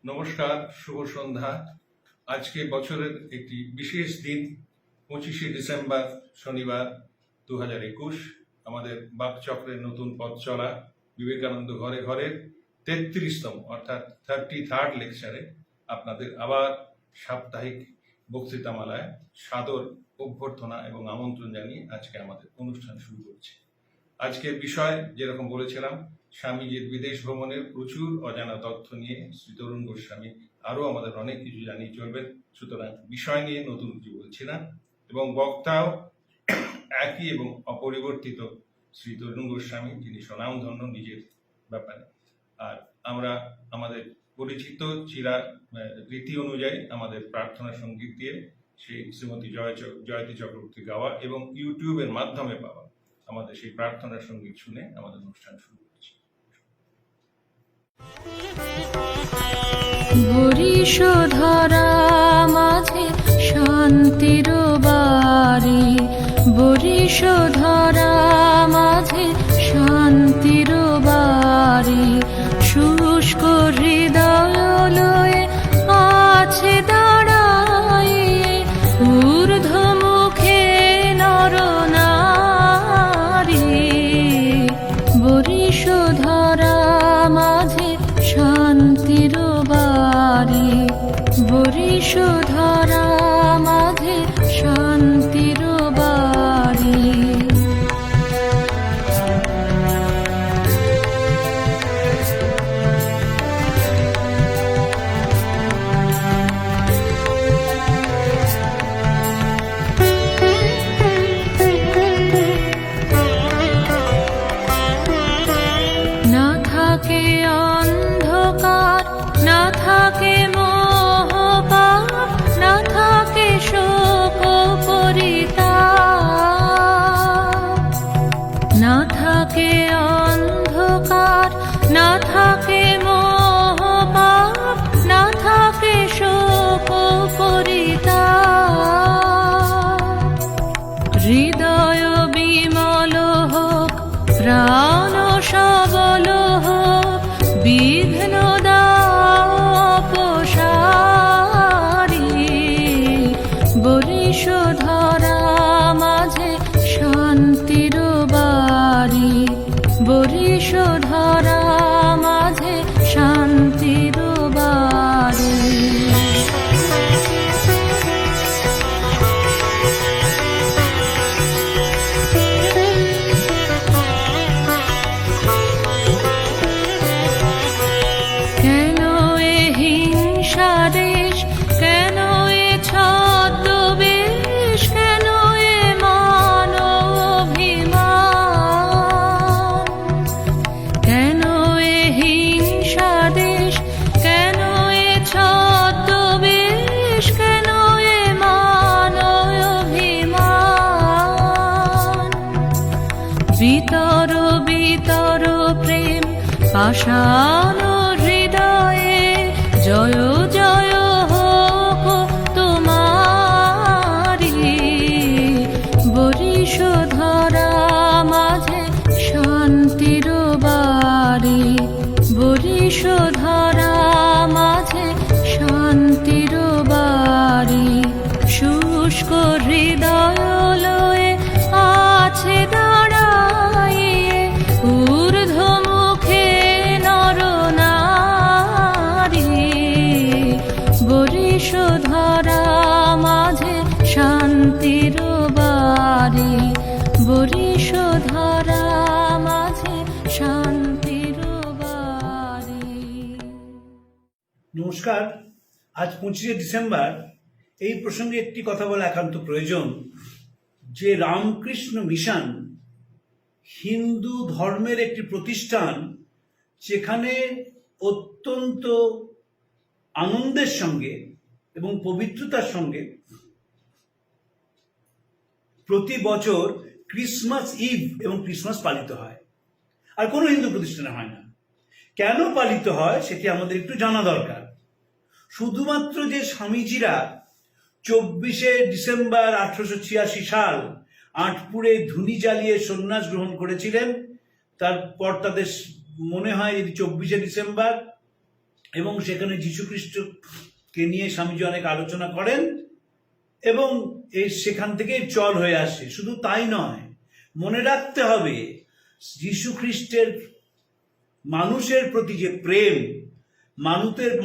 নমস্কার, শুভ সন্ধ্যা। আজকে বছরের একটি বিশেষ দিন, 25শে ডিসেম্বর, শনিবার 2021। আমাদের বাকচক্রের নতুন পথ চলা বিবেকানন্দ ঘরে ঘরের 33তম অর্থাৎ 33rd লেকচারে আপনাদের আবার সাপ্তাহিক বক্তৃতামালায় সাদর অভ্যর্থনা এবং আমন্ত্রণ জানিয়ে আজকে আমাদের অনুষ্ঠান শুরু করছি। আজকের বিষয় যেরকম বলেছিলাম, স্বামীজির বিদেশ ভ্রমণের প্রচুর অজানা তথ্য নিয়ে শ্রী তরুণ গোস্বামী আরো আমাদের অনেক কিছু জানিয়ে চলবেন। সুতরাং বিষয় নিয়ে নতুন কিছু বলছি না, এবং বক্তাও একই এবং অপরিবর্তিত শ্রী তরুণ গোস্বামী, যিনি স্বনামধন্য নিজের ব্যাপারে। আর আমরা আমাদের পরিচিত রীতি অনুযায়ী আমাদের প্রার্থনা সঙ্গীত দিয়ে সেই শ্রীমতী জয়তী চক্রবর্তী গাওয়া এবং ইউটিউবের মাধ্যমে পাওয়া আমাদের সেই প্রার্থনার সঙ্গীত শুনে আমাদের অনুষ্ঠান শুরু করছি। বরিশধরা মাঝে শান্তির বাড়ি, বরিশধরা মাঝে শান্তির বাড়ি, শুষ্ক হৃদয় লয়ে আছে দাঁড়াইয়ে, ঊর্ধ্বমুখে নরনারী। বরিশধরা মাঝে শান্তির বাড়ি, বরিশধরা মাঝে শান্তির বাড়ি। না থাকে অন্ধকার, না থাকে মোহপাপ, না থাকে শোক পরিতাপ। না থাকে অন্ধকার, না থাকে মোহপাপ, না থাকে শোক পরিতাপ। হৃদয় বিমল হোক, প্রাণ সবল হোক, বিঘ্ন অপসারী। বরিশধরা মাঝে শান্তির বাড়ি, বরিশধরা মাঝে শান্তির বাড়ি। কেন এ হিংসা দেশ, কেন এ ছদ্মবেশ, কেন এ মান অভিমান। কেন এ হিংসা দেশ, কেন এ ছদ্মবেশ, কেন এ মান অভিমান। বিতর বিতর প্রেম পাষাণ হৃদয়ে, জয় জয় হোক তোমারি। বরিশধরা মাঝে শান্তির বাড়ি, বরিশধরা মাঝে শান্তির বাড়ি। শুষ্ক হৃদয় লয়ে আছে দাঁড়াইয়ে, ঊর্ধ্বমুখে নরনারী। বরিশধরা মাঝে শান্তির বাড়ি, বরিশধরা মাঝে শান্তির বাড়ি। নমস্কার। আজ 25শে ডিসেম্বর। এই প্রসঙ্গে একটি কথা বলা একান্ত প্রয়োজন যে রামকৃষ্ণ মিশন হিন্দু ধর্মের একটি প্রতিষ্ঠান, যেখানে অত্যন্ত আনন্দের সঙ্গে এবং পবিত্রতার সঙ্গে প্রতি বছর ক্রিসমাস ইভ এবং ক্রিসমাস পালিত হয়, আর কোনো হিন্দু প্রতিষ্ঠানে হয় না। কেন পালিত হয় সেটি আমাদের একটু জানা দরকার। শুধুমাত্র যে স্বামীজিরা 24শে ডিসেম্বর 1886 সাল আটপুরে ধুনি জ্বালিয়ে সন্ন্যাস গ্রহণ করেছিলেন, তারপর তাদের মনে হয় 24শে ডিসেম্বর এবং সেখানে যীশু খ্রিস্টকে নিয়ে স্বামীজি অনেক আলোচনা করেন এবং সেখান থেকে চল হয়ে আসে। শুধু তাই নয়, মনে রাখতে হবে যীশু খ্রিস্টের মানুষের প্রতি যে প্রেম,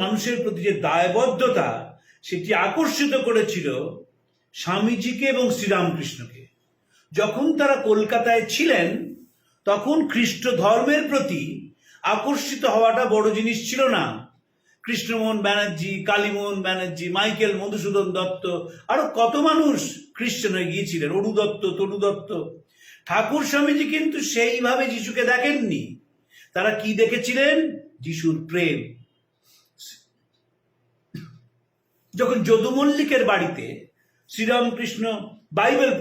মানুষের প্রতি যে দায়বদ্ধতা, সেটি আকর্ষিত করেছিল স্বামীজিকে এবং শ্রীরামকৃষ্ণকে। যখন তারা কলকাতায় ছিলেন তখন খ্রিস্ট ধর্মের প্রতি আকর্ষিত হওয়াটা বড় জিনিস ছিল না। কৃষ্ণমোহন ব্যানার্জি, কালীমোহন ব্যানার্জি, মাইকেল মধুসূদন দত্ত, আরো কত মানুষ খ্রিস্টান হয়ে গিয়েছিলেন, অরু দত্ত, তরু দত্ত। ঠাকুর স্বামীজি কিন্তু সেইভাবে যিশুকে দেখেননি। তারা কি দেখেছিলেন? যিশুর প্রেম। যখন যদু মল্লিকের বাড়িতে শ্রীরামকৃষ্ণ বাইবেল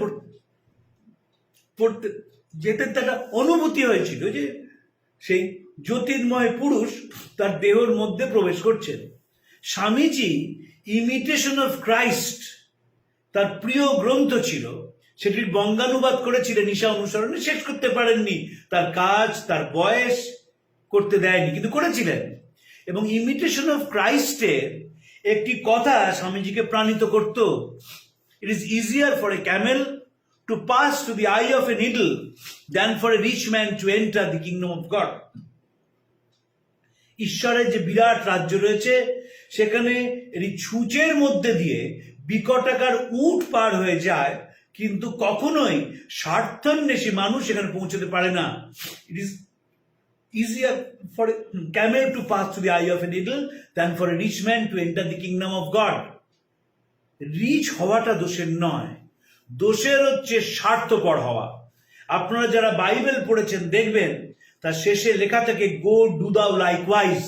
পড়তে যেতেন, একটা অনুভূতি হয়েছিল যে সেই জ্যোতির্ময় পুরুষ তার দেহর মধ্যে প্রবেশ করছেন। স্বামীজি ইমিটেশন অফ ক্রাইস্ট তার প্রিয় গ্রন্থ ছিল, সেটির বঙ্গানুবাদ করেছিলেন, ঈশা অনুসরণে শেষ করতে পারেননি, তার কাজ, তার বয়স করতে দেয়নি, কিন্তু করেছিলেন। এবং ইমিটেশন অফ ক্রাইস্টের একটি কথা স্বামীজিকে প্রাণিত করত, it is easier for a camel to pass to the eye of a needle than for a rich man to enter the kingdom of God. ঈশ্বরের যে বিরাট রাজ্য রয়েছে, সেখানে এই ছুঁচের মধ্যে দিয়ে বিকটাকার উট পার হয়ে যায়, কিন্তু কখনোই স্বার্থান্বেষী মানুষ সেখানে পৌঁছতে পারে না। It is easier for a camel to pass through the eye of a needle than for a rich man to enter the kingdom of God. Rich হওয়াটা দোষের নয়, দোষের হচ্ছে স্বার্থপর হওয়া। আপনারা যারা বাইবেল পড়েছেন দেখবেন তার শেষে লেখা থাকে গো ডু দাও লাইকওয়াইজ।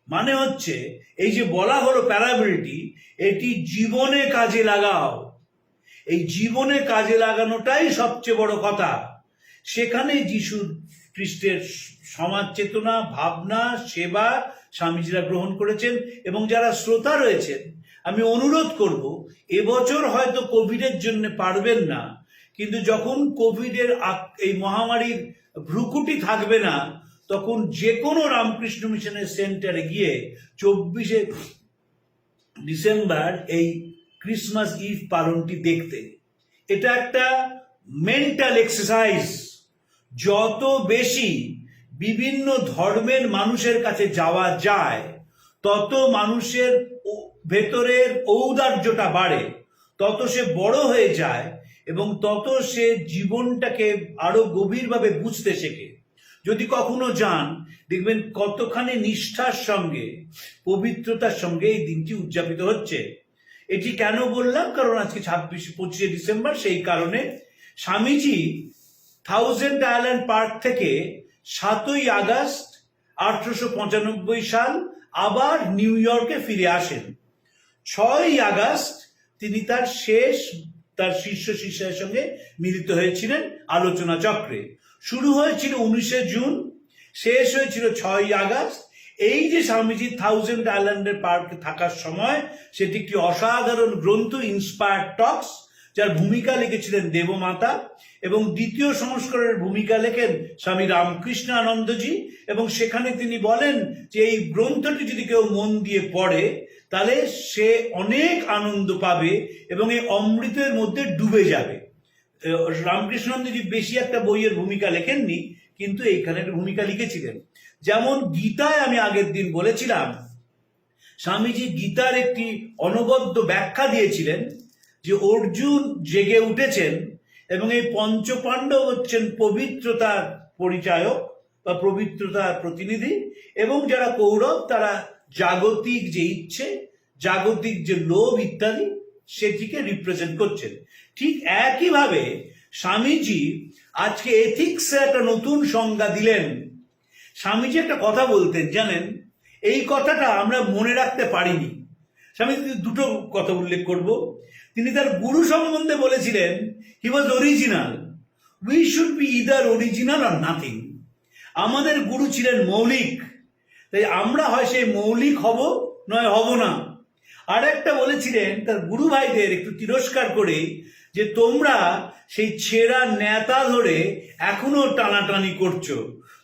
মানে হচ্ছে এই যে বলা হলো প্যারাবিলিটি, এটি জীবনে কাজে লাগাও। এই জীবনে কাজে লাগানোটাই সবচেয়ে বড় কথা। সেখানে যিশু খ্রিস্টের সমাজ চেতনা, ভাবনা, সেবা স্বামীজিরা গ্রহণ করেছেন। এবং যারা শ্রোতা রয়েছেন, আমি অনুরোধ করব, এবছর হয়তো কোভিডের জন্য পারবেন না, কিন্তু যখন কোভিডের এই মহামারীর ভ্রুকুটি থাকবে না, তখন যে কোনো রামকৃষ্ণ মিশনের সেন্টারে গিয়ে 24শে ডিসেম্বর এই ক্রিসমাস ইভ পালনটি দেখতে। এটা একটা মেন্টাল এক্সারসাইজ। যত বেশি বিভিন্ন ধর্মের মানুষের কাছে যাওয়া যায়, তত মানুষের ভেতরের ঔদার্যটা বাড়ে, তত সে বড় হয়ে যায় এবং তত সে জীবনটাকে আরো গভীরভাবে বুঝতে শেখে। যদি কখনো যান, দেখবেন কতখানি নিষ্ঠার সঙ্গে, পবিত্রতার সঙ্গে এই দিনটি উদযাপিত হচ্ছে। এটি কেন বললাম? কারণ আজকে 25শে ডিসেম্বর। সেই কারণে স্বামীজি থাউজেন্ড আইল্যান্ড পার্ক থেকে 7ই আগস্ট 1895 সাল আবার নিউ ইয়র্কে ফিরে আসেন। 6ই আগস্ট তিনি তার শীর্ষ শিষ্যের সঙ্গে মিলিত হয়েছিলেন আলোচনা চক্রে। শুরু হয়েছিল 19শে জুন, শেষ হয়েছিল 6ই আগস্ট। এই যে স্বামীজি থাউজেন্ড আইল্যান্ডের পার্কে থাকার সময়, সেটি একটি অসাধারণ গ্রন্থ, ইন্সপায়ার্ড টকস, যার ভূমিকা লিখেছিলেন দেবমাতা, এবং দ্বিতীয় সংস্করণের ভূমিকা লেখেন স্বামী রামকৃষ্ণ আনন্দজি। এবং সেখানে তিনি বলেন যে এই গ্রন্থটি যদি কেউ মন দিয়ে পড়ে, তাহলে সে অনেক আনন্দ পাবে এবং এই অমৃতের মধ্যে ডুবে যাবে। রামকৃষ্ণানন্দজি বেশি একটা বইয়ের ভূমিকা লেখেননি, কিন্তু এইখানের ভূমিকা লিখেছিলেন। যেমন গীতায় আমি আগের দিন বলেছিলাম, স্বামীজি গীতার একটি অনবদ্য ব্যাখ্যা দিয়েছিলেন যে অর্জুন জেগে উঠেছেন এবং এই পঞ্চপাণ্ডব হচ্ছেন পবিত্রতার পরিচায়ক বা পবিত্রতার প্রতিনিধি, এবং যারা কৌরব তারা জাগতিক যে ইচ্ছে, জাগতিক যে লোভ ইত্যাদি, সেটিকে রিপ্রেজেন্ট করছেন। ঠিক একইভাবে স্বামীজি আজকে এথিক্সে একটা নতুন সংজ্ঞা দিলেন। স্বামীজি একটা কথা বলতেন, জানেন, এই কথাটা আমরা মনে রাখতে পারিনি। স্বামীজি দুটো কথা উল্লেখ করব। তিনি তার গুরু সম্বন্ধে বলেছিলেন, he was original, we should be either original or nothing. আমাদের গুরু ছিলেন মৌলিক, তাই আমরা হয় সেই মৌলিক হব, নয় হব না। আর একটা বলেছিলেন তার গুরু ভাইদের একটু তিরস্কার করে, যে তোমরা সেই ছেঁড়া নেতা ধরে এখনো টানাটানি করছো,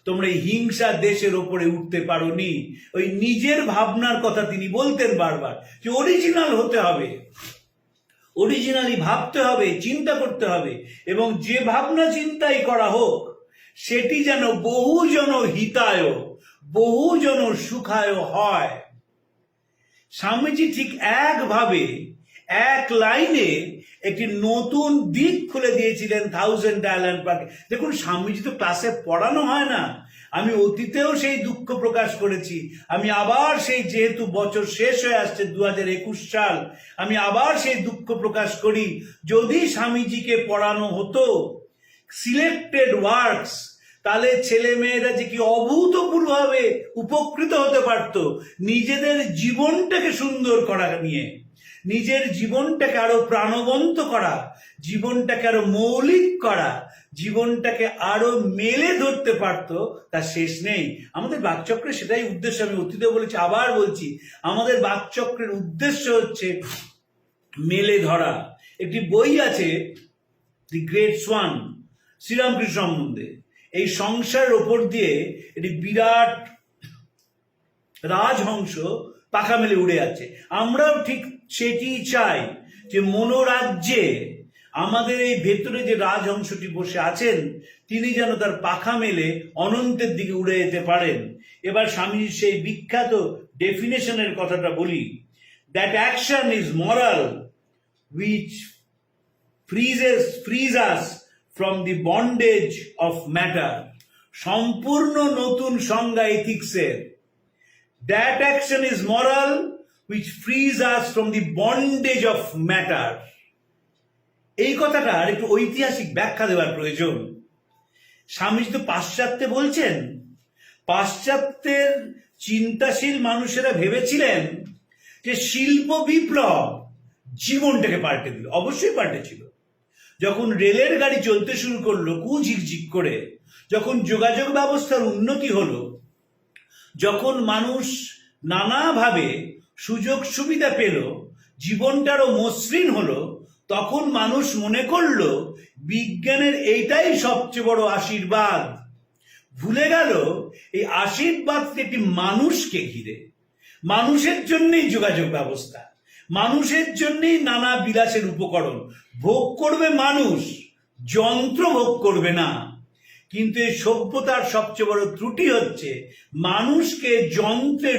তোমরা এই হিংসা দেশের ওপরে উঠতে পারোনি। ওই নিজের ভাবনার কথা তিনি বলতেন বারবার, যে অরিজিনাল হতে হবে, অরিজিনালি ভাবতে হবে, চিন্তা করতে হবে, এবং যে ভাবনা চিন্তাই করা হোক সেটি যেন বহুজন হিতায়, বহুজন সুখায় হয়। স্বামীজি ঠিক একভাবে এক লাইনে একটি নতুন দিক খুলে দিয়েছিলেন থাউজেন্ড আইল্যান্ড পার্কে। দেখুন, স্বামীজি তো ক্লাসে পড়ানো হয় না। আমি অতীতেও সেই দুঃখ প্রকাশ করেছি, আমি আবার সেই, যেহেতু বছর শেষ হয়ে আসছে 2021 সাল, আমি আবার সেই দুঃখ প্রকাশ করি, যদি স্বামীজিকে পড়ানো হতো সিলেক্টেড ওয়ার্কস, তাহলে ছেলে মেয়েরা যে কি অভূতপূর্বভাবে উপকৃত হতে পারত নিজেদের জীবনটাকে সুন্দর করা নিয়ে, নিজের জীবনটাকে আরো প্রাণবন্ত করা, জীবনটাকে আরো মৌলিক করা, জীবনটাকে আরো মেলে ধরতে পারতো, তার শেষ নেই। আমাদের বাকচক্রের সেটাই উদ্দেশ্য। আমি অতীতে বলেছি, আবার বলছি, আমাদের বাকচক্রের উদ্দেশ্য হচ্ছে মেলে ধরা। একটি বই আছে, দি গ্রেট সোয়ান, শ্রীরামকৃষ্ণ সম্বন্ধে। এই সংসারের ওপর দিয়ে একটি বিরাট রাজহংস পাখা মেলে উড়ে আছে। আমরাও ঠিক সেটি চাই, যে মনোরাজ্যে আমাদের এই ভেতরে যে রাজহংসটি বসে আছেন, তিনি যেন তার পাখা মেলে অনন্তের দিকে উড়ে যেতে পারেন। এবার স্বামীজির সেই বিখ্যাত ডেফিনেশনের কথাটা বলি। That action is moral which frees us from the bondage of matter. সম্পূর্ণ নতুন সংজ্ঞা এথিক্সের। That action is moral which frees us from the bondage of matter. এই কথাটার একটু ঐতিহাসিক ব্যাখ্যা দেওয়ার প্রয়োজন। স্বামীজি তো পাশ্চাত্যে বলছেন, পাশ্চাত্যের চিন্তাশীল মানুষেরা ভেবেছিলেন যে শিল্প বিপ্লব জীবনটাকে পাল্টে দিল। অবশ্যই পাল্টেছিল। যখন রেলের গাড়ি চলতে শুরু করলো কুঝিকঝিক করে, যখন যোগাযোগ ব্যবস্থার উন্নতি হলো, যখন মানুষ নানাভাবে সুযোগ সুবিধা পেল, জীবনটারও মসৃণ হলো, তখন মানুষ মনে করলো বিজ্ঞানের এইটাই সবচেয়ে বড় আশীর্বাদ। ভুলে গেল এই আশীর্বাদটি একটি মানুষকে ঘিরে, মানুষের জন্যই যোগাযোগ ব্যবস্থা, মানুষের জন্যই নানা বিলাসের উপকরণ। ভোগ করবে মানুষ, যন্ত্র ভোগ করবে না। কিন্তু এই সভ্যতার সবচেয়ে বড় ত্রুটি হচ্ছে মানুষকে যন্ত্রে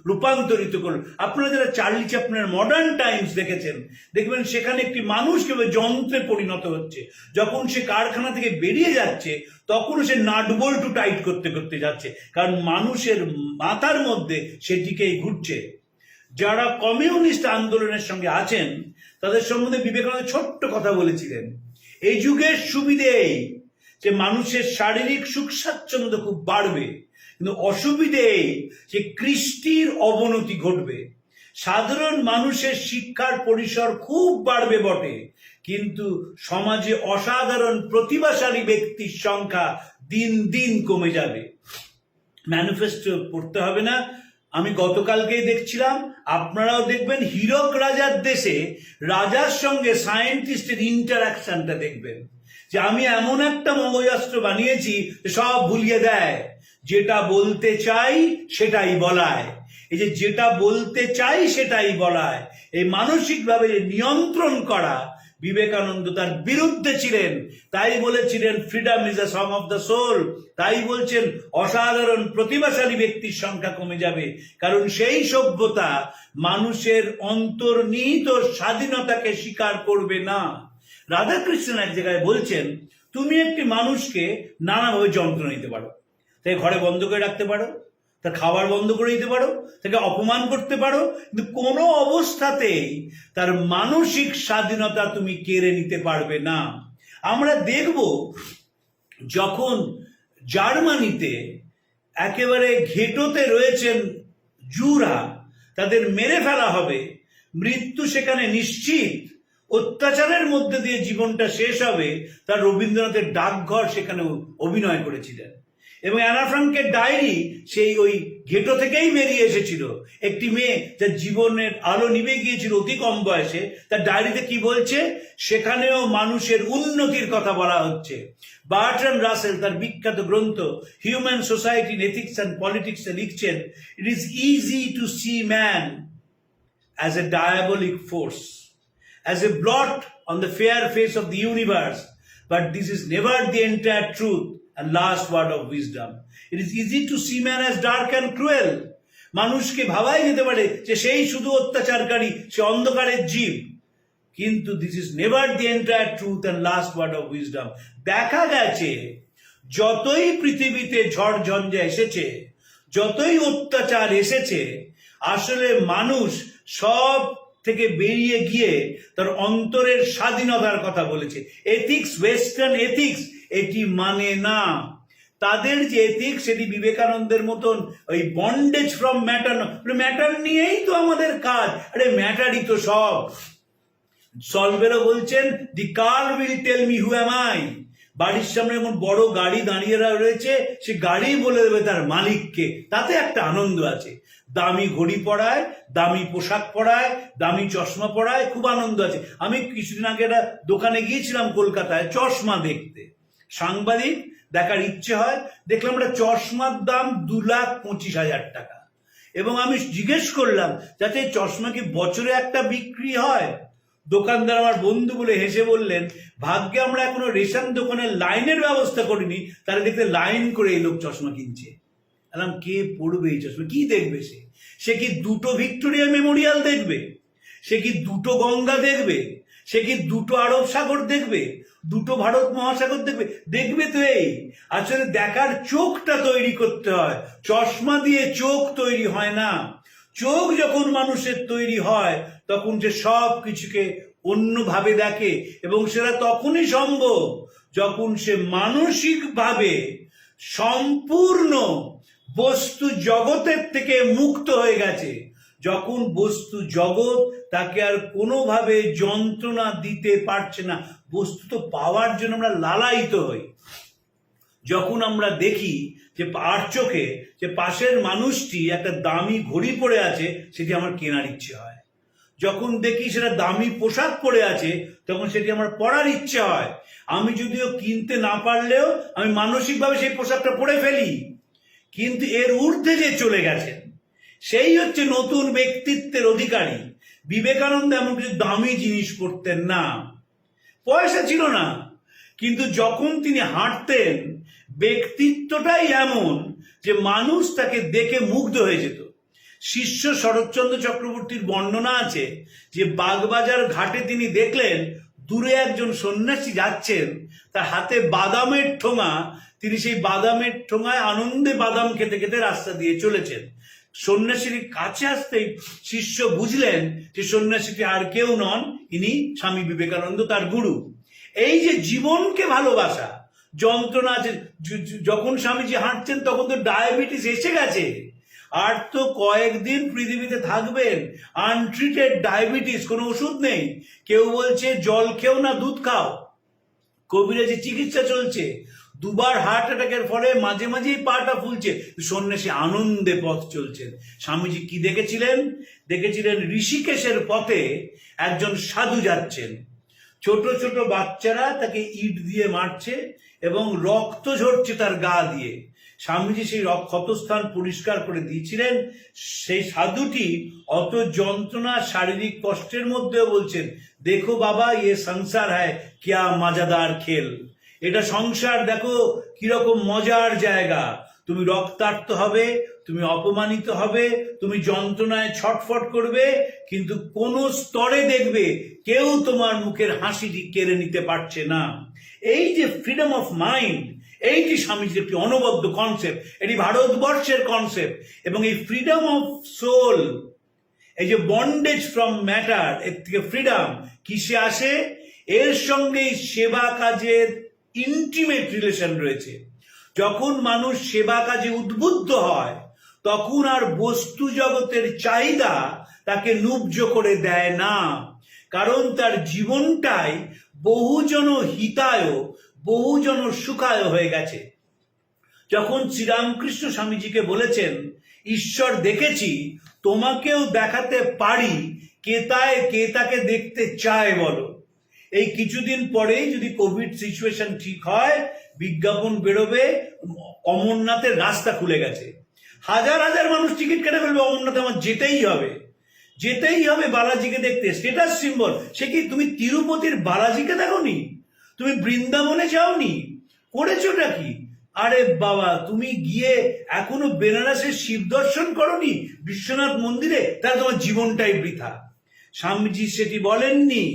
রূপান্তরিত করল। আপনারা যারা চার্লি চ্যাপলিনের মডার্ন টাইমস দেখেছেন, দেখবেন সেখানে একটি মানুষ কিভাবে যন্ত্রে পরিণত হচ্ছে। যখন সে কারখানা থেকে বেরিয়ে যাচ্ছে, তখন সে নাট বল্টু টাইট করতে করতে যাচ্ছে, কারণ মানুষের মাথার মধ্যে সেটিকেই ঘুরছে। যারা কমিউনিস্ট আন্দোলনের সঙ্গে আছেন, তাদের সম্বন্ধে বিবেকানন্দ ছোট্ট কথা বলেছিলেন, এই যুগের সুবিধে এই যে মানুষের শারীরিক সুখ স্বাচ্ছন্দ্য খুব বাড়বে, কিন্তু অসুবিধে এই যে কৃষ্টির অবনতি ঘটবে। সাধারণ মানুষের শিক্ষার পরিসর খুব বাড়বে বটে, কিন্তু সমাজে অসাধারণ প্রতিভাশালী ব্যক্তির সংখ্যা দিন দিন কমে যাবে। ম্যানিফেস্টো পড়তে হবে না, আমি গতকালকেই দেখছিলাম, আপনারাও দেখবেন, হীরক রাজার দেশে রাজার সঙ্গে সায়েন্টিস্টের ইন্টারাকশনটা দেখবেন, যে আমি এমন একটা মগজাস্ত্র বানিয়েছি সব ভুলিয়ে দেয়, যেটা বলতে চাই সেটাই বলায়। এই যে যেটা বলতে চাই সেটাই বলায়, এই মানসিকভাবে নিয়ন্ত্রণ করা, বিবেকানন্দ তার বিরুদ্ধে ছিলেন। তাই বলেছিলেন freedom is a song of the soul. তাই বলছেন অসাধারণ প্রতিভাশালী ব্যক্তির সংখ্যা কমে যাবে, কারণ সেই সভ্যতা মানুষের অন্তর্নিহিত স্বাধীনতাকে স্বীকার করবে না। রাধাকৃষ্ণন এক জায়গায় বলছেন, তুমি একটি মানুষকে নানাভাবে যন্ত্রণা দিতে পারো, তাই ঘরে বন্ধ করে রাখতে পারো, তার খাবার বন্ধ করে দিতে পারো, তাকে অপমান করতে পারো, কিন্তু কোনো অবস্থাতেই তার মানসিক স্বাধীনতা তুমি কেড়ে নিতে পারবে না। আমরা দেখব, যখন জার্মানিতে একেবারে ঘেঁটোতে রয়েছেন জুরা, তাদের মেরে ফেলা হবে, মৃত্যু সেখানে নিশ্চিত, অত্যাচারের মধ্যে দিয়ে জীবনটা শেষ হবে, তার রবীন্দ্রনাথের ডাকঘর সেখানে অভিনয় করেছিলেন। এবং অ্যানা ফ্রাঙ্কের ডায়েরি সেই ওই ঘেটো থেকেই বেরিয়ে এসেছিল। একটি মেয়ে যার জীবনের আলো নিভে গিয়েছিল অতি কম বয়সে, তার ডায়েরিতে কি বলছে, সেখানেও মানুষের উন্নতির কথা বলা হচ্ছে। বার্ট্রান্ড রাসেল তার বিখ্যাত গ্রন্থ human society in ethics and পলিটিক্সে লিখছেন, it is easy to see man as a diabolic force, as a blot on the fair face of the universe, but this is never the entire truth and last word of wisdom. It is easy to see man as dark and cruel. মানুষকে ভাবাই যেতে পারে যে সেই শুধু অত্যাচারকারী, সে অন্ধকারের জীব, কিন্তু this is never the entire truth and last word of wisdom. দেখা গেছে যতই পৃথিবীতে ঝড় ঝঞ্ঝা এসেছে, যতই অত্যাচার এসেছে, আসলে মানুষ সব থেকে বেরিয়ে গিয়ে তার অন্তরের স্বাধীনতার কথা বলেছে। এথিক্স, ওয়েস্টার্ন এথিক্স এটি মানে না। তাদের যে এথিক্স সেটি বিবেকানন্দের মতন ওই বন্ডেজ ফ্রম ম্যাটার, ম্যাটার নিয়েই তো আমাদের কাজ, আরে ম্যাটারই তো সব। সলভেরও বলছেন, the car will tell me who am I. বাড়ির সামনে এমন বড় গাড়ি দাঁড়িয়ে রয়েছে, সে গাড়ি বলে দেবে তার মালিককে, তাতে একটা আনন্দ আছে। দামি ঘড়ি পরায়, দামি পোশাক পরায়, দামি চশমা পরায়, খুব আনন্দ আছে। আমি কিছুদিন আগে একটা দোকানে গিয়েছিলাম কলকাতায় চশমা দেখতে, সাংবাদিক দেখার ইচ্ছে হয়, দেখলাম একটা চশমার দাম 2,25,000 টাকা। এবং আমি জিজ্ঞেস করলাম, যাতে চশমা কি বছরে একটা বিক্রি হয়? দোকানদার আমার বন্ধু বলে হেসে বললেন, ভাগ্যে আমরা এখনো রেশন দোকানের লাইনের ব্যবস্থা করিনি, তাহলে দেখতে লাইন করে এই লোক চশমা কিনছে। বললাম, কে পড়বে এই চশমা? কি দেখবে সে? সে কি দুটো ভিক্টোরিয়া মেমোরিয়াল দেখবে? সে কি দুটো গঙ্গা দেখবে? সে কি দুটো আরব সাগর দেখবে? দুটো ভারত মহাসাগর দেখবে? দেখবে তো এই। আসলে দেখার চোখটা তৈরি করতে হয়, চশমা দিয়ে চোখ তৈরি হয় না। চোখ যখন মানুষের তৈরি হয় তখন সে সব কিছুকে অন্যভাবে দেখে, এবং সেটা তখনই সম্ভব যখন সে মানসিকভাবে সম্পূর্ণ বস্তু জগতের থেকে মুক্ত হয়ে গেছে। যখন বস্তু জগৎ তাকে আর কোনোভাবে যন্ত্রণা দিতে পারছে না, বস্তু তো পাওয়ার জন্য আমরা লালায়িত হই। যখন আমরা দেখি যে আর চোখে যে পাশের মানুষটি একটা দামি ঘড়ি পরে আছে, সেটি আমার কেনার ইচ্ছে হয়। যখন দেখি সেটা দামি পোশাক পরে আছে, তখন সেটি আমার পরার ইচ্ছে হয়। আমি যদিও কিনতে না পারলেও আমি মানসিকভাবে সেই পোশাকটা পরে ফেলি। কিন্তু এর ঊর্ধ্বে যে চলে গেছেন, সেই হচ্ছে নতুন ব্যক্তিত্বের অধিকারী। বিবেকানন্দ এমন কিছু দামি জিনিস পরতেন না, পয়সা ছিল না, কিন্তু যখন তিনি হাঁটতেন ব্যক্তিত্বটাই এমন যে মানুষ তাকে দেখে মুগ্ধ হয়ে যেত। শিষ্য শরৎচন্দ্র চক্রবর্তীর বর্ণনা আছে যে বাগবাজার ঘাটে তিনি দেখলেন দূরে একজন সন্ন্যাসী যাচ্ছেন, তার হাতে বাদামের ঠোঙা, তিনি সেই বাদামের ঠোঙায় আনন্দে বাদাম খেতে খেতে রাস্তা দিয়ে চলেছেন। সন্ন্যাসীর কাছে আসতেই শিষ্য বুঝলেন যে সন্ন্যাসীটি আর কেউ নন, ইনি স্বামী বিবেকানন্দ, তার গুরু। এই যে জীবনকে ভালোবাসা, যন্ত্রণা আছে। যখন স্বামীজি হাঁটছেন তখন তো ডায়াবেটিস এসে গেছে, আর তো কয়েকদিন পৃথিবীতে থাকবেন। আনট্রিটেড ডায়াবেটিস, কোনো ওষুধ নেই। কেউ বলছে জল খেও না, দুধ খাও। কবিরাজি চিকিৎসা চলছে। 2বার হার্ট অ্যাটাকের ফলে মাঝে মাঝেই পাটা ফুলছে, সন্ন্যাসী আনন্দে পথ চলছেন। স্বামীজি কি দেখেছিলেন? দেখেছিলেন ঋষিকেশের পথে একজন সাধু যাচ্ছেন, ছোট ছোট বাচ্চারা তাকে ইট দিয়ে মারছে এবং রক্ত ঝরছে তার গা দিয়ে। স্বামীজি সেই ক্ষতস্থান পরিষ্কার করে দিয়েছিলেন। সেই সাধুটি অত যন্ত্রণা, শারীরিক কষ্টের মধ্যেও বলছেন, দেখো বাবা, ইয়ে সংসার হ্যায় কিয়া মজাদার খেল। এটা সংসার, দেখো কিরকম মজার জায়গা। তুমি রক্তাক্ত হবে, তুমি অপমানিত হবে, তুমি যন্ত্রণায় ছটফট করবে, কিন্তু কোন স্তরে দেখবে কেউ তোমার মুখের হাসিটি কেড়ে নিতে পারছে না। এই যে ফ্রিডম অফ মাইন্ড, এইটি স্বামীজির একটি অনবদ্য কনসেপ্ট, এটি ভারতবর্ষের কনসেপ্ট। এবং এই ফ্রিডম অফ সোল, এই যে বন্ডেজ ফ্রম ম্যাটার, এর থেকে ফ্রিডম কিসে আসে? এর সঙ্গে সেবা কাজের ইন্টিমেট রিলেশন রয়েছে। যখন মানুষ সেবা কাজে উদ্বুদ্ধ হয়, তখন আর বস্তু জগতের চাহিদা তাকে নুব্জ করে দেয় না, কারণ তার জীবনটাই বহুজন হিতায়, বহুজন সুখায় হয়ে গেছে। যখন শ্রীরামকৃষ্ণ স্বামীজিকে বলেছেন, ঈশ্বর দেখেছি, তোমাকেও দেখাতে পারি, কে তাকে দেখতে চায় বলো। এই কিছুদিন পরেই যদি কোভিড সিচুয়েশন ঠিক হয়, বিজ্ঞাপন বেরোবে, অমরনাথের রাস্তা খুলে গেছে, হাজার হাজার মানুষ টিকিট কেটে ফেলবে, অমরনাথে আমার যেতেই হবে বালাজিকে দেখতে, স্টেটাস সিম্বল। সে কি তুমি তিরুপতির বালাজিকে দেখোনি? তুমি বৃন্দাবনে যাওনি? করেছোটা কি? আরে বাবা, তুমি গিয়ে এখনো বেনারসের শিব দর্শন করনি, বিশ্বনাথ মন্দিরে, তাহলে তোমার জীবনটাই বৃথা। স্বামীজি সেটি বলেননি,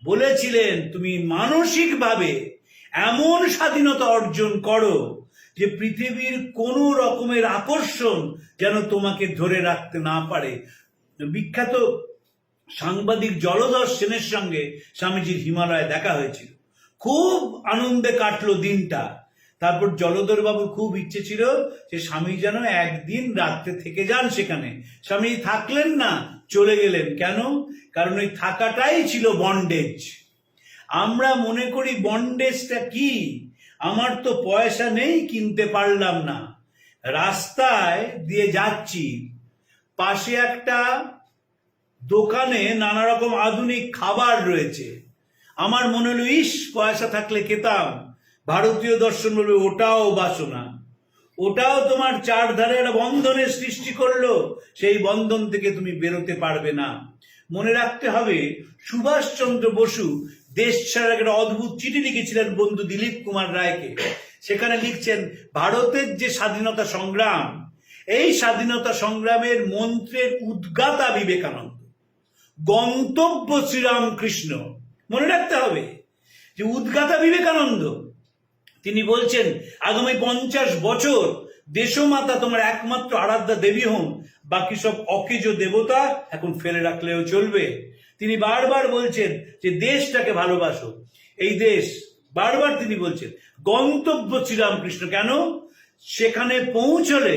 বলেছিলেন তুমি মানসিকভাবে এমন স্বাধীনতা অর্জন করো যে পৃথিবীর কোনো রকমের আকর্ষণ যেন তোমাকে ধরে রাখতে না পারে। বিখ্যাত সাংবাদিক জলধর সেনের সঙ্গে স্বামীজির হিমালয়ে দেখা হয়েছিল, খুব আনন্দে কাটলো দিনটা। তারপর জলধর বাবুর খুব ইচ্ছে ছিল যে স্বামী যেন একদিন রাত্রে থেকে যান সেখানে। স্বামী থাকলেন না, চলে গেলেন। কেন? কারণ ওই থাকাটাই ছিল বন্ডেজ। আমরা মনে করি বন্ডেজটা কি? আমার তো পয়সা নেই, কিনতে পারলাম না, রাস্তায় দিয়ে যাচ্ছি, পাশে একটা দোকানে নানা রকম আধুনিক খাবার রয়েছে, আমার মনে হলো ইস পয়সা থাকলে খেতাম। ভারতীয় দর্শন বলবে ওটাও বাসনা, ওটাও তোমার চারধারে একটা বন্ধনের সৃষ্টি করলো, সেই বন্ধন থেকে তুমি বেরোতে পারবে না। মনে রাখতে হবে, সুভাষচন্দ্র বসু দেশ ছাড়ার একটা অদ্ভুত চিঠি লিখেছিলেন বন্ধু দিলীপ কুমার রায়কে। সেখানে লিখছেন, ভারতের যে স্বাধীনতা সংগ্রাম, এই স্বাধীনতা সংগ্রামের মন্ত্রের উদ্গাতা বিবেকানন্দ, গন্তব্য শ্রীরামকৃষ্ণ। মনে রাখতে হবে যে উদ্গাতা বিবেকানন্দ। তিনি বলছেন, আগামী 50 বছর দেশমাতা তোমার একমাত্র আরাধ্যা দেবী হন, বাকি সব অকেজ দেবতা এখন ফেলে রাখলেও চলবে। তিনি বারবার বলছেন যে দেশটাকে ভালোবাসো, এই দেশ, বারবার তিনি বলছেন গন্তব্য শ্রীরামকৃষ্ণ। কেন? সেখানে পৌঁছলে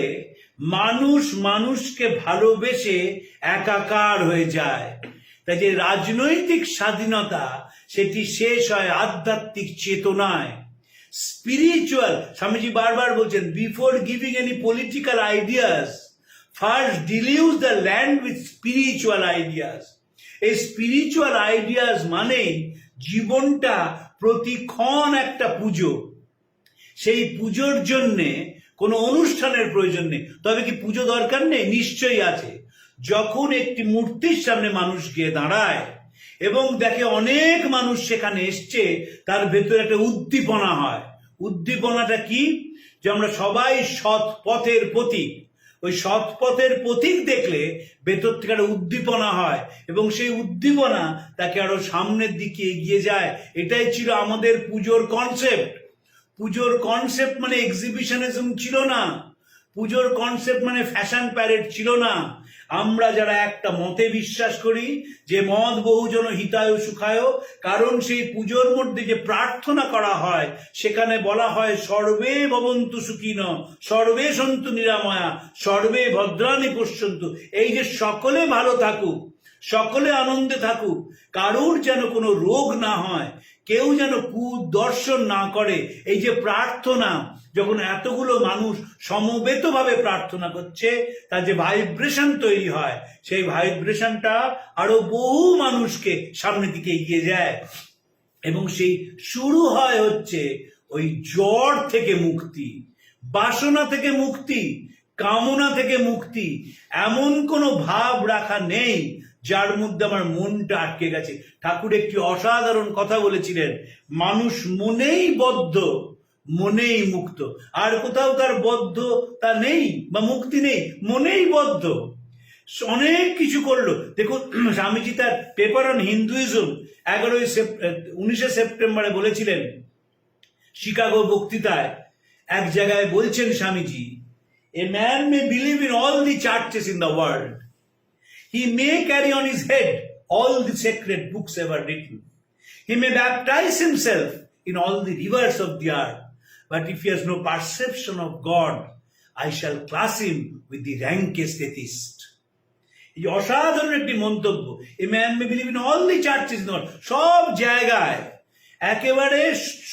মানুষ মানুষকে ভালোবেসে একাকার হয়ে যায়। তাই যে রাজনৈতিক স্বাধীনতা, সেটি শেষ হয় আধ্যাত্মিক চেতনায়, স্পিরিচুয়াল। স্বামীজি বারবার বলছেন, before giving any political ideas, first deluge the land with spiritual ideas. এই স্পিরিচুয়াল আইডিয়াস মানে জীবনটা প্রতিক্ষণ একটা পুজো। সেই পুজোর জন্যে কোনো অনুষ্ঠানের প্রয়োজন নেই। তবে কি পুজো দরকার নেই? নিশ্চয়ই আছে। যখন একটি মূর্তির সামনে মানুষ গিয়ে দাঁড়ায় এবং দেখে অনেক মানুষ সেখানে এসছে, তার ভেতরে একটা উদ্দীপনা হয়। উদ্দীপনাটা কি? যে আমরা সবাই সৎ পথের প্রতীক। ওই সৎ পথের প্রতীক দেখলে ভেতর থেকে একটা উদ্দীপনা হয় এবং সেই উদ্দীপনা তাকে আরো সামনের দিকে এগিয়ে যায়। এটাই ছিল আমাদের পুজোর কনসেপ্ট। পুজোর কনসেপ্ট মানে এক্সিবিশনিজম ছিল না, পুজোর কনসেপ্ট মানে ফ্যাশন প্যারেড ছিল না। আমরা যারা একটা মতে বিশ্বাস করি, যে মত বহুজন হিতায় সুখায়, কারণ সেই পুজোর মধ্যে যে প্রার্থনা করা হয়, সেখানে বলা হয় সর্বে ভবন্তু সুখিন, সর্বে সন্তু নিরাময়া, সর্বে ভদ্রাণি পশ্যন্তু। এই যে সকলে ভালো থাকুক, সকলে আনন্দে থাকুক, কারোর যেন কোনো রোগ না হয়, কেউ যেন কুদর্শন না করে, এই যে প্রার্থনা, যখন এতগুলো মানুষ সমবেতভাবে প্রার্থনা করছে, তার যে ভাইব্রেশন তৈরি হয়, সেই ভাইব্রেশনটা আরো বহু মানুষকে সামনের দিকে এগিয়ে যায় এবং সেই শুরু হয় হচ্ছে ওই জ্বর থেকে মুক্তি, বাসনা থেকে মুক্তি, কামনা থেকে মুক্তি। এমন কোনো ভাব রাখা নেই যার মধ্যে আমার মনটা আটকে গেছে। ঠাকুর একটি অসাধারণ কথা বলেছিলেন, মানুষ মনেই বদ্ধ, মনেই মুক্ত। আর কোথাও তার বদ্ধতা নেই বা মুক্তি নেই, মনেই বদ্ধ। অনেক কিছু করলো। দেখুন, স্বামীজি তার পেপার অন হিন্দুইজম 19 সেপ্টেম্বরে বলেছিলেন, শিকাগো বক্তৃতায় এক জায়গায় বলছেন Swamiji, a man May believe in all the churches in the world, he may carry on his head all the sacred books ever written, he may baptize himself in all the rivers of the earth, but if he has no perception of God, I shall class him with the rankest atheist. এই অসাধারণ একটি মন্তব্য। A man May believe in all the churches, সব জায়গায় একেবারে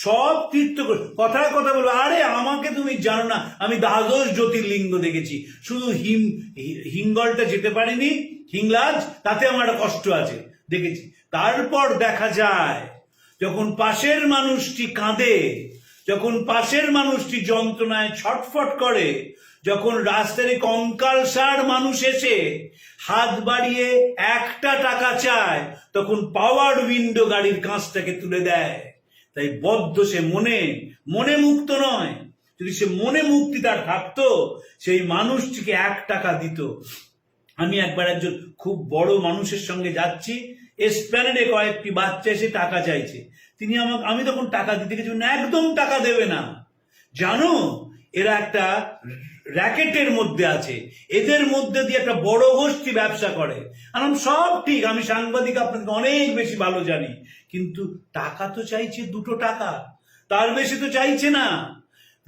সব তীর্থ কথার কথা বলবো, আরে আমাকে তুমি জানো না, আমি দ্বাদশ জ্যোতির্লিঙ্গ দেখেছি, শুধু হিঙ্গলটা যেতে পারিনি, হিংলাজ, তাতে আমার একটা কষ্ট আছে, দেখেছি। তারপর দেখা যায় যখন পাশের মানুষটি কাঁদে, যখন পাশের মানুষটি যন্ত্রণায় ছটফট করে, যখন রাস্তার কঙ্কালসার মানুষ এসে হাত বাড়িয়ে 1 টাকা চায়, তখন পাওয়ার উইন্ডো গাড়ির কাঁচটাকে তুলে দেয়। তাই বদ্ধ সে মনে মুক্ত নয়। যদি সে মনে মুক্তি তার থাকতো, সেই মানুষটিকে 1 টাকা দিত। আমি একবার একজন খুব বড় মানুষের সঙ্গে যাচ্ছি, এসপ্ল্যানেডে কয়েকটি বাচ্চা এসে টাকা চাইছে। আমি তখন টাকা দিতে গেছি, একদম টাকা দেবে না, জানো এরা একটা র্যাকেটের মধ্যে আছে, এদের মধ্যে দিয়ে একটা বড় গোষ্ঠী ব্যবসা করে। আমি সব ঠিক, আমি সাংবাদিক, আপনাকে অনেক বেশি ভালো জানি, কিন্তু টাকা তো চাইছে 2 টাকা, তার বেশি তো চাইছে না।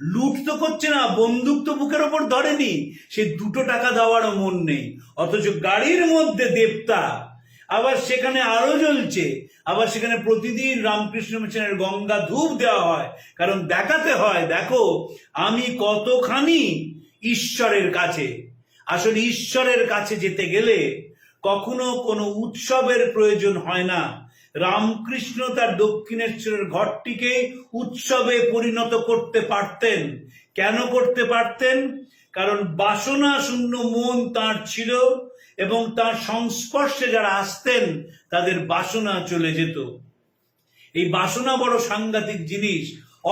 লুট তো করছে না, বন্দুক তো বুকের ওপর ধরেনি, সে 2 টাকা দেওয়ারও মন নেই। অথচ গাড়ির মধ্যে দেবতা, আবার সেখানে আলো জ্বলছে, আবার সেখানে প্রতিদিন রামকৃষ্ণ মিশনের গঙ্গা ধূপ দেওয়া হয়, কারণ দেখাতে হয় দেখো আমি কতখানি ঈশ্বরের কাছে। আসলে ঈশ্বরের কাছে যেতে গেলে কখনো কোনো উৎসবের প্রয়োজন হয় না। রামকৃষ্ণ তার দক্ষিণেশ্বরের ঘরটিকে উৎসবে পরিণত করতে পারতেন। কেন করতে পারতেন? কারণ বাসনা শূন্য মন তার ছিল, এবং তার সংস্পর্শে যারা আসতেন তাদের বাসনা চলে যেত। এই বাসনা বড় সাংঘাতিক জিনিস,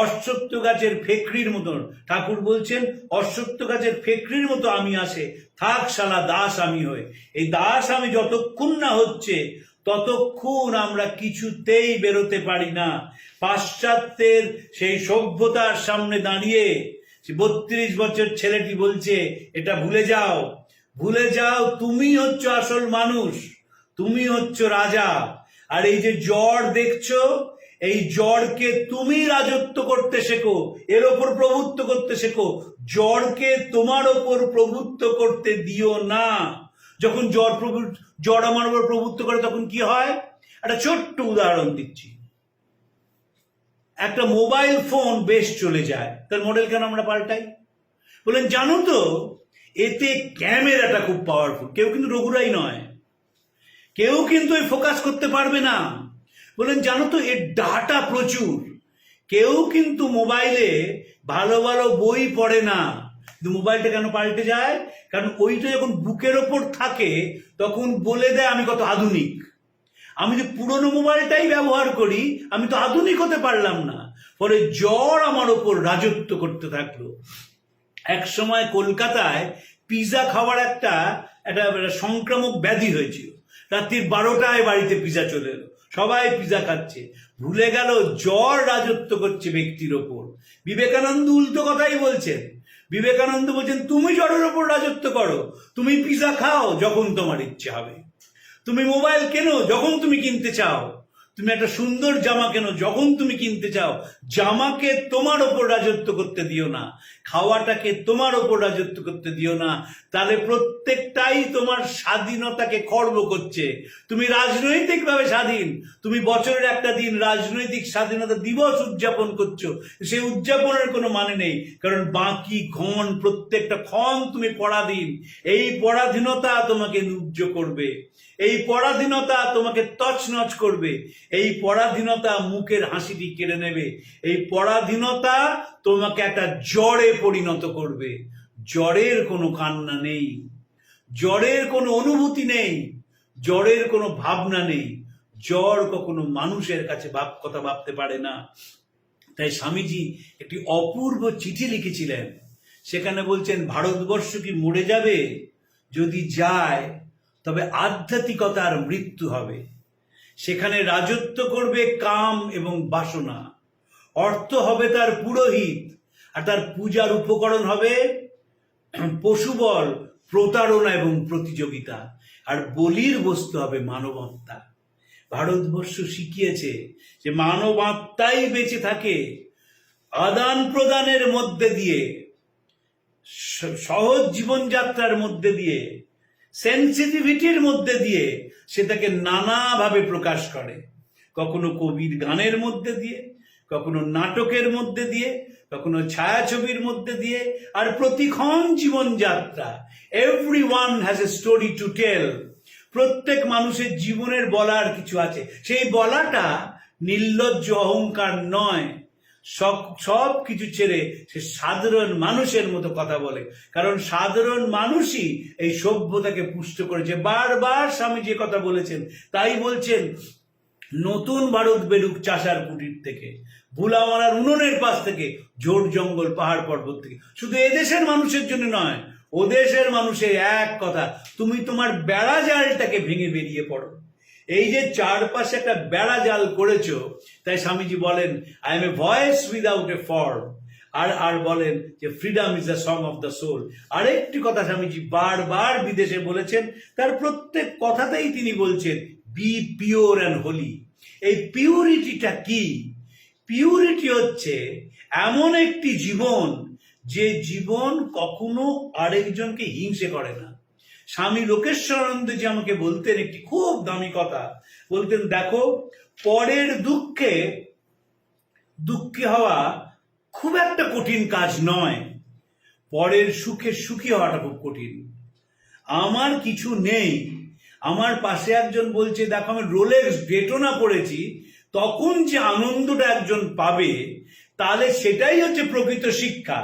অশ্বত্থ গাছের ফেকরির মতন। ঠাকুর বলছেন অশ্বত্থ গাছের ফেকরির মতো আমি আসে, থাক শালা দাস আমি হয়ে। এই দাস আমি যতক্ষণ না হচ্ছে ততক্ষণ আমরা কিছুতেই বেরোতে পারি না। পাশ্চাত্যের সেই সভ্যতার সামনে দাঁড়িয়ে 32 বছর ছেলেটি বলছে এটা ভুলে যাও, ভুলে যাও, তুমি হচ্ছ আসল মানুষ, তুমি হচ্ছ রাজা। আর এই যে জ্বর দেখছো, এই জ্বরকে তুমি রাজত্ব করতে শেখো, এর ওপর প্রভুত্ব করতে শেখো। জ্বরকে তোমার ওপর প্রভুত্ব করতে দিও না। যখন জ্বর আমার ওপর প্রভুত্ব করে তখন কি হয়? একটা ছোট্ট উদাহরণ দিচ্ছি। একটা মোবাইল ফোন বেশ চলে যায়, তার মডেল কেন আমরা পাল্টাই? বলেন জানো তো এতে ক্যামেরাটা খুব পাওয়ারফুল। কেউ কিন্তু রঘুরাই নয়, কেউ কিন্তু ফোকাস করতে পারবে না। বলেন জানো তো এর ডাটা প্রচুর। কেউ কিন্তু মোবাইলে ভালো ভালো বই পড়ে না, কিন্তু মোবাইলটা কেন পাল্টে যায়? কারণ ওইটা যখন বুকের ওপর থাকে তখন বলে দেয় আমি কত আধুনিক। আমি যে পুরনো মোবাইলটাই ব্যবহার করি, আমি তো আধুনিক হতে পারলাম না। ফলে জ্বর আমার ওপর রাজত্ব করতে থাকলো। এক সময় কলকাতায় পিজা খাওয়ার একটা সংক্রামক ব্যাধি হয়েছিল। রাত্রি 12টায় বাড়িতে পিজা চলে এলো, সবাই পিজা খাচ্ছে, ভুলে গেল জ্বর রাজত্ব করছে ব্যক্তির ওপর। বিবেকানন্দ উল্টো কথাই বলছেন। বিবেকানন্দ বলছেন তুমি জ্বরের ওপর রাজত্ব করো, তুমি পিজা খাও যখন তোমার ইচ্ছে হবে, তুমি মোবাইল কেনো যখন তুমি কিনতে চাও, তুমি একটা সুন্দর জামা কেনো যখন তুমি কিনতে চাও। জামাকে তোমার ওপর রাজত্ব করতে দিও না, খাওয়াটাকে তোমার ওপর রাজত্ব করতে দিও না। তাহলে প্রত্যেকটাই তোমার স্বাধীনতাকে খর্ব করছে। তুমি রাজনৈতিকভাবে স্বাধীন, তুমি বছরের একটা দিন রাজনৈতিক স্বাধীনতা দিবস উদযাপন করছো, সেই উদযাপনের কোনো মানে নেই, কারণ বাকি ক্ষণ, প্রত্যেকটা ক্ষণ তুমি পরাধীন। এই পরাধীনতা তোমাকে নুজ্জ করবে, এই পরাধীনতা তোমাকে তছনছ করবে, এই পরাধীনতা মুখের হাসিটি কেড়ে নেবে, এই পরাধীনতা তোমাকে একটা জ্বরে পরিণত করবে। জ্বরের কোনো কান্না নেই, জ্বরের কোনো অনুভূতি নেই, জ্বরের কোনো ভাবনা নেই। জ্বর কখনো মানুষের কাছে কথা ভাবতে পারে না। তাই স্বামীজি একটি অপূর্ব চিঠি লিখেছিলেন, সেখানে বলছেন ভারতবর্ষ কি মরে যাবে? যদি যায় তবে আধ্যাত্মিকতার মৃত্যু হবে। সেখানে রাজত্ব করবে কাম এবং বাসনা, অর্থ হবে তার পুরোহিত, আর তার পূজার উপকরণ হবে পশুবল, প্রতারণা এবং প্রতিযোগিতা, আর বলির বস্তু হবে মানবাত্মা। ভারতবর্ষ শিখিয়েছে যে মানবাত্মাই বেঁচে থাকে আদান প্রদানের মধ্যে দিয়ে, সহজ জীবনযাত্রার মধ্যে দিয়ে, সেন্সিটিভিটির মধ্যে দিয়ে। সে তাকে নানাভাবে প্রকাশ করে। কখনো কবির গানের মধ্যে দিয়ে, কখনো নাটকের মধ্যে দিয়ে, কখনো ছায়াছবির মধ্যে দিয়ে, আর প্রতিক্ষণ জীবনযাত্রা। Everyone has a story to tell. প্রত্যেক মানুষের জীবনের বলার কিছু আছে। সেই বলাটা নির্লজ্জ অহংকার নয়, সব কিছু ছেড়ে সে সাধারণ মানুষের মতো কথা বলে। কারণ সাধারণ মানুষই এই সভ্যতাকে পুষ্ট করেছে। বারবার স্বামী যে কথা বলেছেন, তাই বলছেন নতুন ভারত বেরুক চাষার কুটির থেকে, ভুলামারার উনুনের পাশ থেকে, ঝোড় জঙ্গল পাহাড় পর্বত থেকে। শুধু এদেশের মানুষের জন্য নয়, ও দেশের মানুষের এক কথা, তুমি তোমার বেড়া জালটাকে ভেঙে বেরিয়ে পড়ো। এই যে চারপাশে একটা বেড়া জাল করেছো, তাই স্বামীজি বলেন I am a voice without a form. আর বলেন যে freedom is the song of the soul. আরেকটি কথা স্বামীজি বারবার বিদেশে বলেছেন, তার প্রত্যেক কথাতেই তিনি বলছেন বি পিওর অ্যান্ড হোলি। এই পিউরিটিটা কি? পিউরিটি হচ্ছে এমন একটি জীবন যে জীবন কখনো আরেকজনকে হিংসে করে না। স্বামী লোকেশ্বরানন্দ যে আমাকে বলতেন একটি খুব দামি কথা, বলতেন দেখো, পরের দুঃখে হওয়া খুব একটা কঠিন কাজ নয়, পরের সুখে সুখী হওয়াটা খুব কঠিন। আমার কিছু নেই, আমার পাশে একজন বলছে দেখো আমি রোলেক্স ডেটোনা পড়েছি, তখন যে আনন্দটা একজন পাবে, তাহলে সেটাই হচ্ছে প্রকৃত শিক্ষা।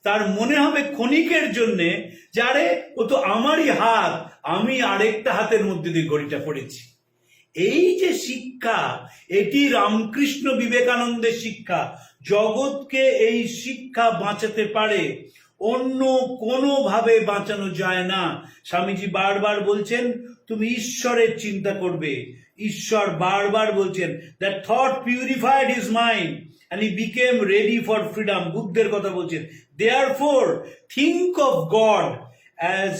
তার মনে হবে ক্ষণিকের জন্যে যারে ও তো আমারই হাত, আমি আরেকটা হাতের মধ্যে দিয়ে ঘড়িটা পড়েছি। এই যে শিক্ষা, এটি রামকৃষ্ণ বিবেকানন্দের শিক্ষা। জগৎকে এই শিক্ষা বাঁচাতে পারে, অন্য কোনোভাবে বাঁচানো যায় না। স্বামীজি বারবার বলছেন তুমি ঈশ্বরের চিন্তা করবে। ঈশ্বর বারবার বলছেন that thought purified his mind and he became ready for freedom. বুদ্ধের কথা বলছেন, therefore think of God as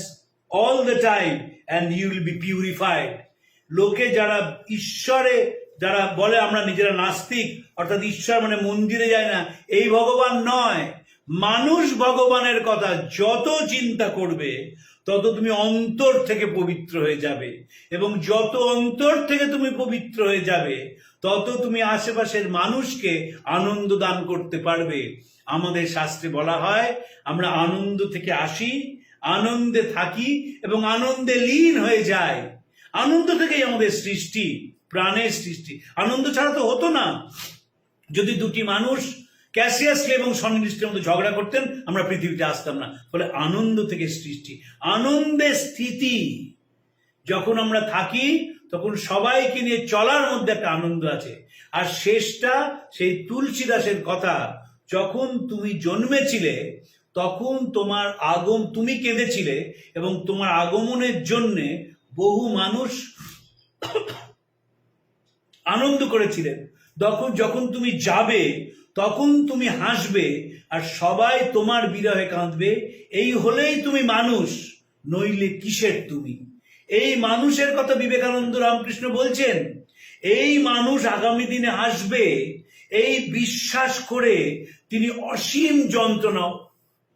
all the time and you will be purified. লোকে যারা বলে আমরা নিজেরা নাস্তিক, অর্থাৎ ঈশ্বর মানে মন্দিরে যায় না, এই ভগবান নয়। মানুষ ভগবানের কথা যত চিন্তা করবে তত তুমি অন্তর থেকে পবিত্র হয়ে যাবে, এবং যত অন্তর থেকে তুমি পবিত্র হয়ে যাবে তত তুমি আশেপাশের মানুষকে আনন্দ দান করতে পারবে। আমাদের শাস্ত্রে বলা হয় আমরা আনন্দ থেকে আসি, আনন্দে থাকি এবং আনন্দে লীন হয়ে যাই। আনন্দ থেকেই আমাদের সৃষ্টি, প্রাণের সৃষ্টি। আনন্দ ছাড়া তো হতো না। যদি দুটি মানুষ ক্যাসিয়াসলি এবং সন্নিষ্ঠের মধ্যে ঝগড়া করতেন, আমরা পৃথিবীতে আসতাম না। ফলে আনন্দ থেকে সৃষ্টি, আনন্দের স্থিতি। যখন আমরা থাকি তখন সবাইকে নিয়ে চলার মধ্যে একটা আনন্দ আছে। আর শেষটা সেই তুলসীদাসের কথা, যখন তুমি জন্মেছিলে তখন তুমি কেঁদেছিলে এবং তোমার আগমনের জন্যে বহু মানুষ আনন্দ করেছিলেন। যখন তুমি যাবে তখন তুমি হাসবে আর সবাই তোমার বিরহে কাঁদবে। এই হলেই তুমি মানুষ, নইলে কিসের তুমি? এই মানুষের কথা বিবেকানন্দ রামকৃষ্ণ বলছেন। এই মানুষ আগামী দিনে আসবে, এই বিশ্বাস করে তিনি অসীম যন্ত্রণা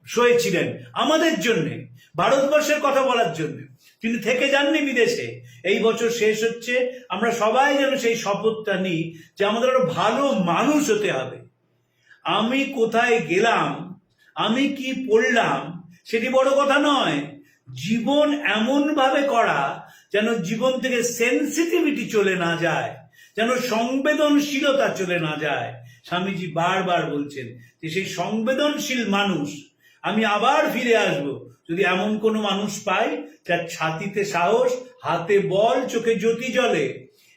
সয়েছিলেন আমাদের জন্যে, ভারতবর্ষের কথা বলার জন্য। তিনি থেকে যাননি বিদেশে। এই বছর শেষ হচ্ছে, আমরা সবাই যেন সেই শপথটা নিই যে আমাদের আরো ভালো মানুষ হতে হবে। আমি কোথায় গেলাম, আমি কি পড়লাম, সেটি বড় কথা নয়। জীবন এমন ভাবে করা যেন জীবন থেকে সেন্সিটিভিটি চলে না যায়, যেন সংবেদনশীলতা চলে না যায়। স্বামীজি বারবার বলছেন যে সেই সংবেদনশীল মানুষ আমি আবার ফিরে আসব যদি এমন কোনো মানুষ পাই যার ছাতিতে সাহস, হাতে বল, চোখে জ্যোতি জ্বলে।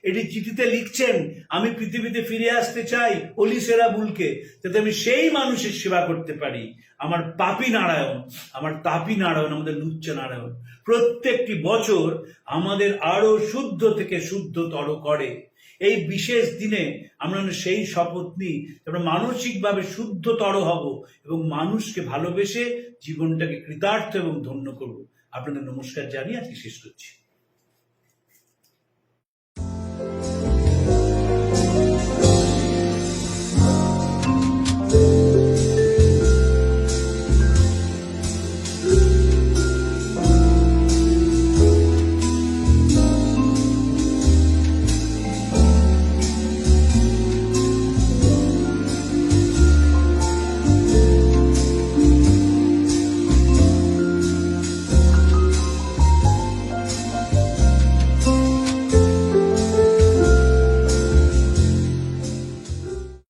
এটি চিঠিতে লিখছেন, আমি পৃথিবীতে ফিরে আসতে চাই অলি সেরাবুলকে, যাতে আমি সেই মানুষের সেবা করতে পারি। আমার পাপী নারায়ণ, আমার তাপী নারায়ণ, আমাদের লুচ্চা নারায়ণ প্রত্যেকটি বছর আমাদের আরো শুদ্ধ থেকে শুদ্ধতর করে। এই বিশেষ দিনে আমরা সেই শপথ নিই, আমরা মানসিকভাবে শুদ্ধতর হব এবং মানুষকে ভালোবেসে জীবনটাকে কৃতার্থ এবং ধন্য করব। আপনাদের নমস্কার জানিয়ে আজকে শেষ করছি।